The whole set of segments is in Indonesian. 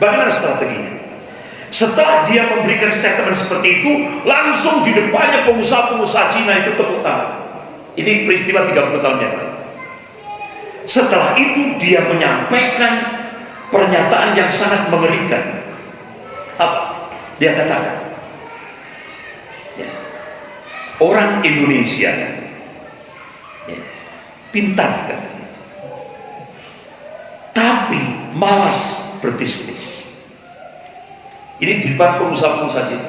Bagaimana strateginya? Setelah dia memberikan statement seperti itu, langsung di depannya pengusaha-pengusaha Cina itu tepuk tangan. Ini peristiwa 30 tahun yang lalu. Setelah itu dia menyampaikan pernyataan yang sangat mengerikan. Apa? Dia katakan, ya, orang Indonesia ya, pintar kan, tapi malas berbisnis. Ini di depan pengusaha-pengusaha Cina.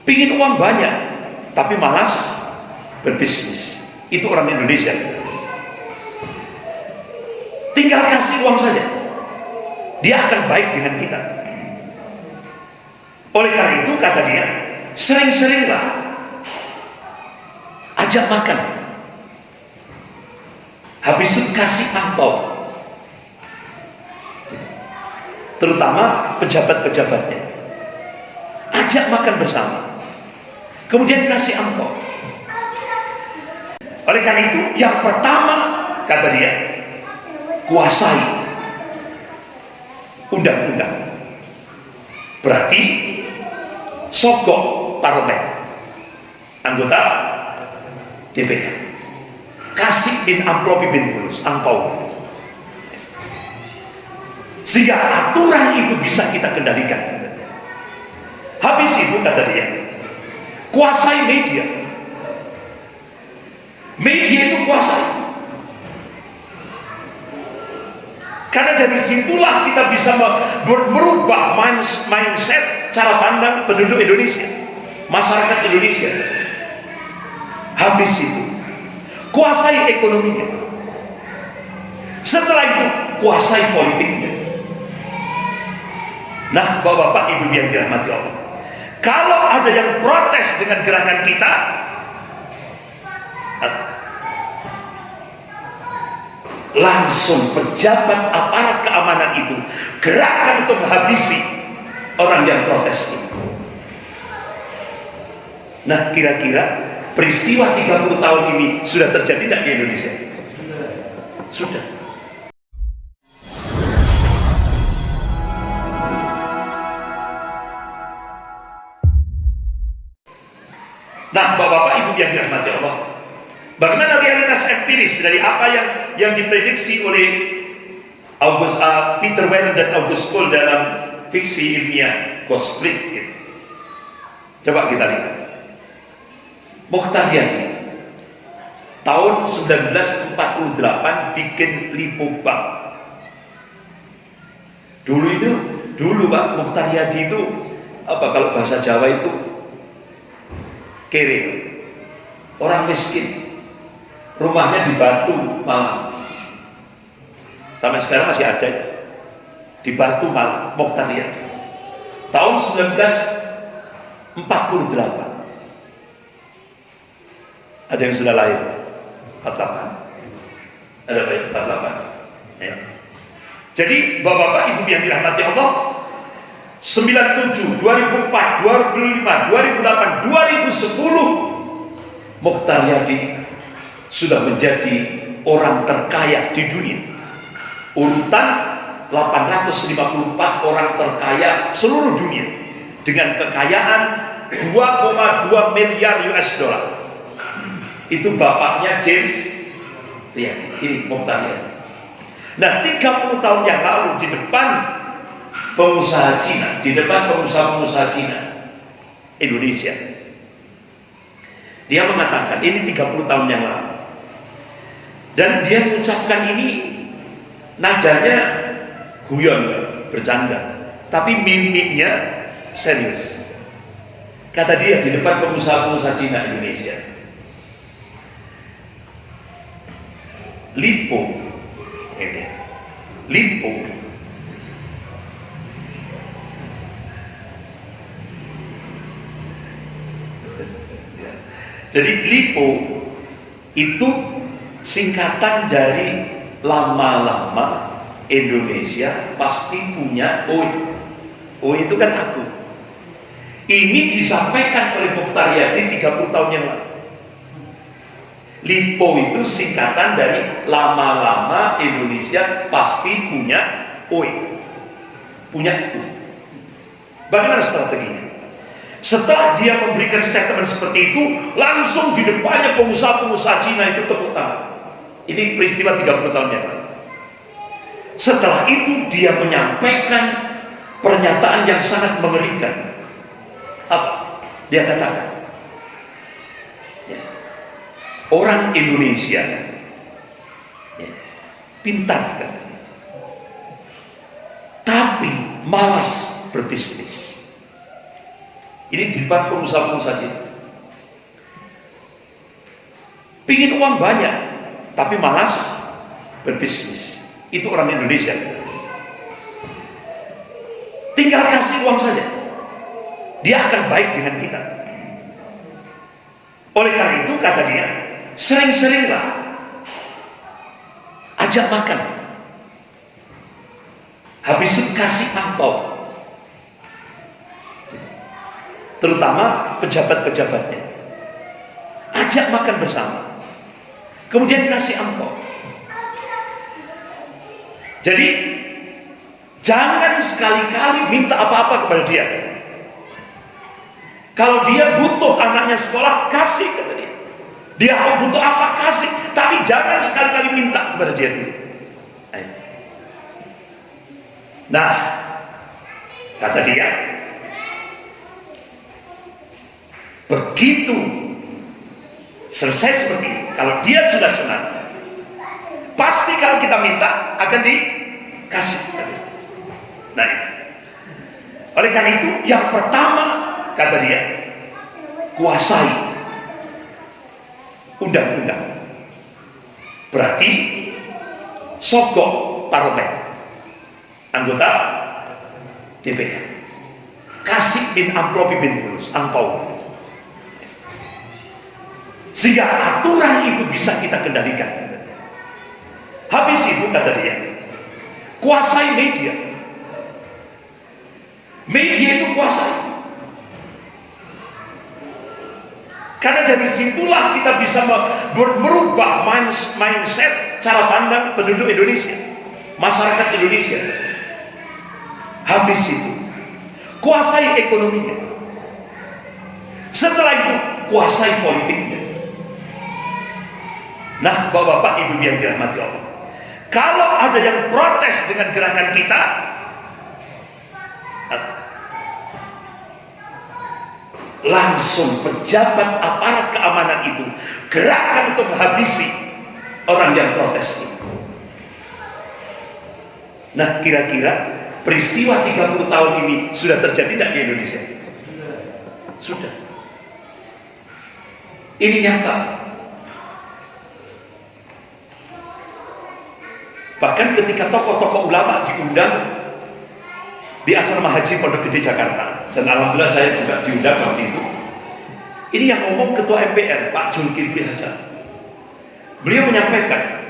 Pingin uang banyak, tapi malas berbisnis. Itu orang Indonesia. Tinggal kasih uang saja, dia akan baik dengan kita. Oleh karena itu kata dia, sering-seringlah ajak makan, habis itu kasih angpau, terutama pejabat-pejabatnya, ajak makan bersama, kemudian kasih angpau. Oleh karena itu yang pertama kata dia, kuasai undang-undang. Berarti sogok parlemen, anggota DPR, kasih bin amplopi bin fulus, angpau, sehingga aturan itu bisa kita kendalikan. Habis itu kata dia, kuasai media. Media itu kuasai, karena dari situlah kita bisa merubah mindset, cara pandang penduduk Indonesia, masyarakat Indonesia. Habis itu kuasai ekonominya, setelah itu kuasai politiknya. Nah, bapak-bapak, ibu yang dirahmati Allah, kalau ada yang protes dengan gerakan kita, langsung pejabat aparat keamanan itu gerakan untuk menghabisi orang yang protes itu. Nah, kira-kira peristiwa 30 tahun ini sudah terjadi tidak di Indonesia? Sudah. Nah, bapak-bapak, ibu yang dirahmati Allah, bagaimana realitas empiris dari apa yang diprediksi oleh Peter Weyl dan August Cole dalam fiksi ilmiah Ghost Fleet gitu. Coba kita lihat. Mokhtar Yadi tahun 1948 bikin Lipo Bank. Dulu Pak, Mokhtar Yadi itu apa, kalau bahasa Jawa itu kere, orang miskin, rumahnya di Batu Malang, sampai sekarang masih ada di Batu Malang. Mokhtar Yadi tahun 1948. Ada yang sudah lahir 48, ada baik 48 ya. Jadi bapak-bapak, ibu yang dirahmati Allah, 97, 2004, 2005, 2008, 2010 Mokhtar Yadi sudah menjadi orang terkaya di dunia. Urutan 854 orang terkaya seluruh dunia dengan kekayaan 2,2 miliar US dollar. Itu bapaknya James Riyadi, ini Mokhtar Yadi. Nah, 30 tahun yang lalu di depan pengusaha Cina, di depan pengusaha-pengusaha Cina Indonesia, dia mengatakan ini 30 tahun yang lalu, dan dia mengucapkan ini nadanya guyon, bercanda, tapi mimiknya serius. Kata dia di depan pengusaha-pengusaha Cina Indonesia, Lipo jadi Lipo itu singkatan dari lama-lama Indonesia pasti punya OI itu kan aku. Ini disampaikan oleh Mokhtar Yadi 30 tahun yang lalu. LIPO itu singkatan dari lama-lama Indonesia pasti punya UI. Punya UI. Bagaimana strateginya? Setelah dia memberikan statement seperti itu, langsung di depannya pengusaha-pengusaha Cina itu tepuk tangan. Ini peristiwa 30 tahun yang lalu. Setelah itu dia menyampaikan pernyataan yang sangat mengerikan. Apa? Dia katakan, ya, orang Indonesia ya, pintar kan, tapi malas berbisnis. Ini di depan pengusaha-pengusaha Cina. Pingin uang banyak, tapi malas berbisnis. Itu orang Indonesia. Tinggal kasih uang saja, dia akan baik dengan kita. Oleh karena itu kata dia, sering-seringlah ajak makan, habis itu kasih angpau, terutama pejabat-pejabatnya, ajak makan bersama, kemudian kasih angpau. Jadi jangan sekali-kali minta apa-apa kepada dia. Kalau dia butuh anaknya sekolah, kasih, kata dia. Dia butuh apa, kasih. Tapi jangan sekali-kali minta kepada dia dulu. Nah, kata dia, begitu selesai seperti itu, kalau dia sudah senang, pasti kalau kita minta akan dikasih. Nah, oleh karena itu yang pertama kata dia, kuasai undang-undang. Berarti sogok parlemen, anggota DPR, kasih bin amplopi bin fulus, angpau, sehingga aturan itu bisa kita kendalikan. Habis itu kata dia, kuasai media. Media itu kuasai. Karena dari situlah kita bisa merubah mindset, cara pandang penduduk Indonesia, masyarakat Indonesia. Habis itu, kuasai ekonominya. Setelah itu, kuasai politiknya. Nah, bapak-bapak, ibu yang dirahmati Allah, kalau ada yang protes dengan gerakan kita, langsung pejabat aparat keamanan itu gerakan untuk menghabisi orang yang protes itu. Nah, kira-kira peristiwa 30 tahun ini sudah terjadi tidak di Indonesia? Sudah. Ini nyata. Bahkan ketika tokoh-tokoh ulama diundang di asrama haji Pondok Gede Jakarta, dan alhamdulillah saya juga diundang waktu itu. Ini yang ngomong Ketua MPR Pak Zulkifli Hasan. Beliau menyampaikan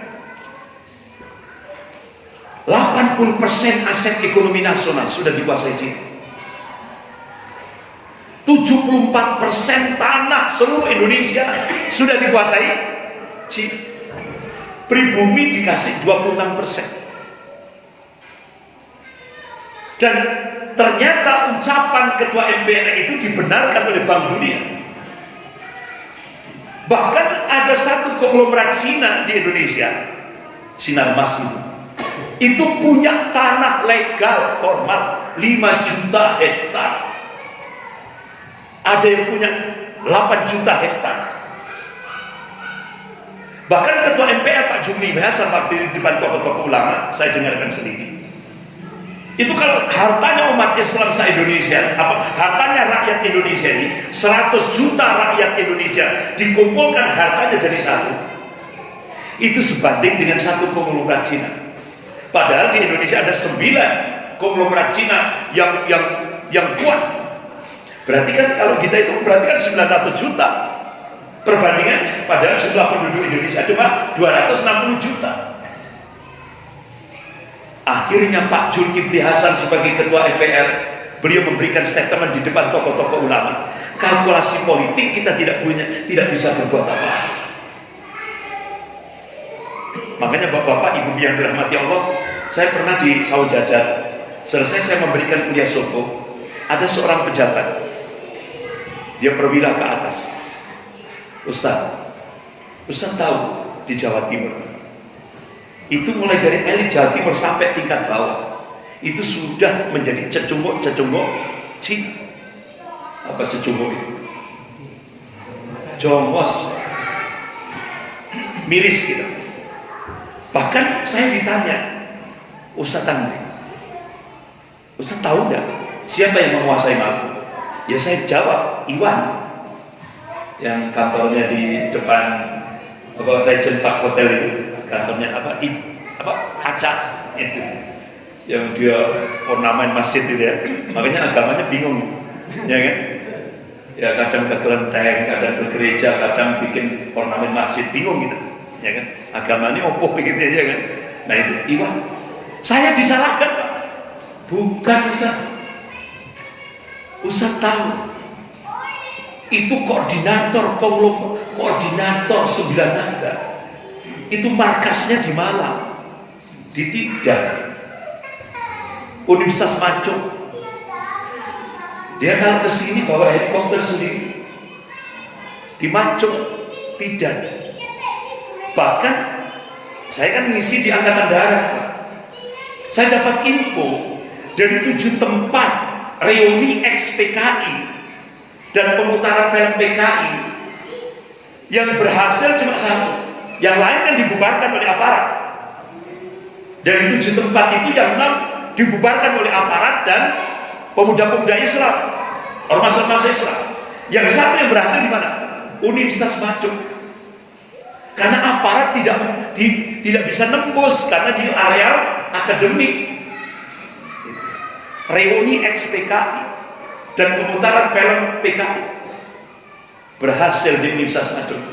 80% aset ekonomi nasional sudah dikuasai Cina. 74% tanah seluruh Indonesia sudah dikuasai Cina. Pribumi dikasih 26%. Dan ternyata ucapan Ketua MPR itu dibenarkan oleh Bank Dunia. Bahkan ada satu konglomerat Cina di Indonesia, Sinarmas itu punya tanah legal formal 5 juta hektar. Ada yang punya 8 juta hektar. Bahkan Ketua MPR Pak Zulkifli Hasan waktu di depan tokoh-tokoh ulama, saya dengarkan sendiri. Itu kalau hartanya umat Islam se-Indonesia, hartanya rakyat Indonesia ini, 100 juta rakyat Indonesia dikumpulkan hartanya jadi satu, itu sebanding dengan satu konglomerat Cina. Padahal di Indonesia ada 9 konglomerat Cina yang kuat. Berarti kan kalau kita itu berarti kan 900 juta perbandingannya. Padahal jumlah penduduk Indonesia cuma 260 juta. Akhirnya Pak Zulkifli Hasan sebagai Ketua MPR, beliau memberikan statement di depan tokoh-tokoh ulama. Kalkulasi politik kita tidak bisa berbuat apa-apa. Makanya bapak-bapak, ibu yang dirahmati Allah, saya pernah di Sawah Jajar. Selesai saya memberikan kuliah Soko, ada seorang pejabat, dia perwira ke atas. Ustaz tahu di Jawa Timur, itu mulai dari elit Jawa Timur sampai tingkat bawah, itu sudah menjadi cecunguk apa cecunguk itu? Jongos, miris gitu. Bahkan saya ditanya, Ustaz Andri, Ustaz tahu nggak siapa yang menguasai Maluku? Ya saya jawab, Iwan, yang kantornya di depan Regent Park Hotel itu, kantornya Acak itu, yang dia ornamen masjid itu ya. Makanya agamanya bingung, ya kan? Ya kadang ke kelenteng, kadang ke gereja, kadang bikin ornamen masjid, bingung gitu, ya kan? Agamanya opo begitu aja kan? Nah itu Iwan, saya disalahkan Pak, bukan Ustaz tahu itu koordinator koordinator 9 Naga, itu markasnya di Malang, di Tidar, Universitas Macung. Dia kalau kesini bawa helikopter sendiri, di Macung, Tidar. Bahkan saya kan ngisi di Angkatan Darat, Pak. Saya dapat info dari 7 tempat reuni ex-PKI dan pemutaran film PKI yang berhasil cuma 1, yang lain kan dibubarkan oleh aparat. Dari 7 tempat itu yang 6 dibubarkan oleh aparat dan pemuda-pemuda Islam, ormas-ormas Islam. Yang 1 yang berhasil di mana? Universitas Macung. Karena aparat tidak bisa nembus karena di areal akademik. Reuni ex-PKI dan pemutaran film PKI berhasil di Universitas Macung.